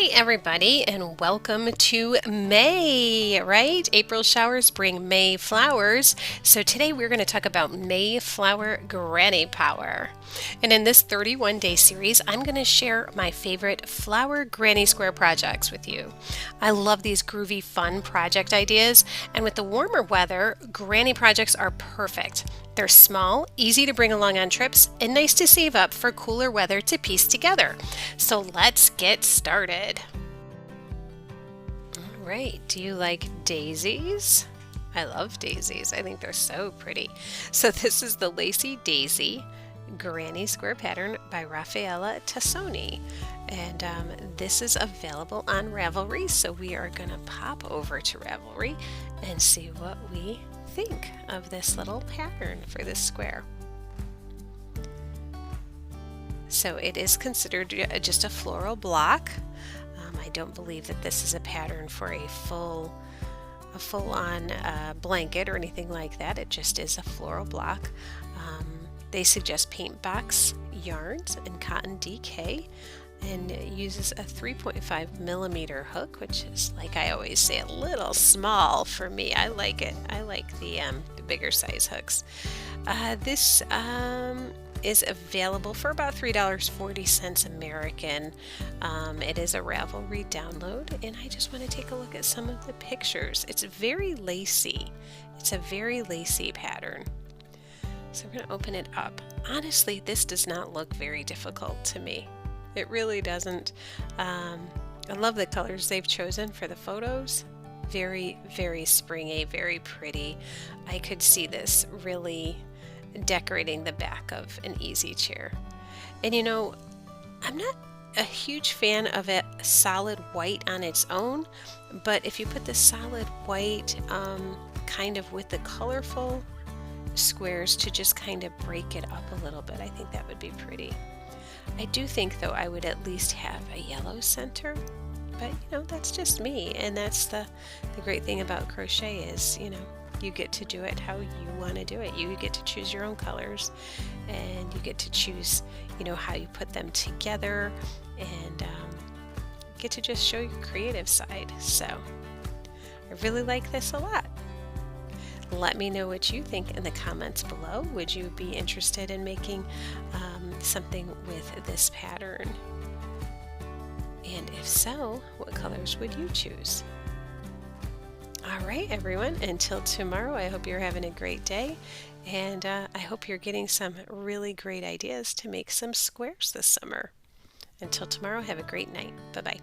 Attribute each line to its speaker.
Speaker 1: Hi, everybody, and welcome to May, right? April showers bring May flowers. So today we're going to talk about Mayflower Granny Power. And in this 31-day series, I'm going to share my favorite flower granny square projects with you. I love these groovy, fun project ideas, and with the warmer weather, granny projects are perfect. They're small, easy to bring along on trips, and nice to save up for cooler weather to piece together. So let's get started. All right, do you like daisies? I love daisies. I think they're so pretty. So this is the Lacy Daisy Granny Square pattern by Raffaella Tassoni. And this is available on Ravelry. So we are going to pop over to Ravelry and see what we think of this little pattern for this square. So it is considered just a floral block. I don't believe that this is a pattern for a full-on blanket or anything like that. It just is a floral block. They suggest paint box yarns and cotton DK, and it uses a 3.5 millimeter hook, which is, like I always say, a little small for me. I like it. I like the bigger size hooks. This is available for about $3.40 American. It is a Ravelry download, and I just want to take a look at some of the pictures. It's very lacy. It's a very lacy pattern. So I'm going to open it up. Honestly, this does not look very difficult to me. It really doesn't. I love the colors they've chosen for the photos. Very, very springy, very pretty. I could see this really decorating the back of an easy chair. And you know, I'm not a huge fan of it solid white on its own, but if you put the solid white kind of with the colorful squares to just kind of break it up a little bit, I think that would be pretty. I do think though I would at least have a yellow center, but you know, that's just me, and that's the great thing about crochet is, you know, you get to do it how you want to do it. You get to choose your own colors, and you get to choose, you know, how you put them together, and get to just show your creative side. So I really like this a lot. Let me know what you think in the comments below. Would you be interested in making something with this pattern? And if so, what colors would you choose? All right, everyone, until tomorrow, I hope you're having a great day, and I hope you're getting some really great ideas to make some squares this summer. Until tomorrow, have a great night. Bye-bye.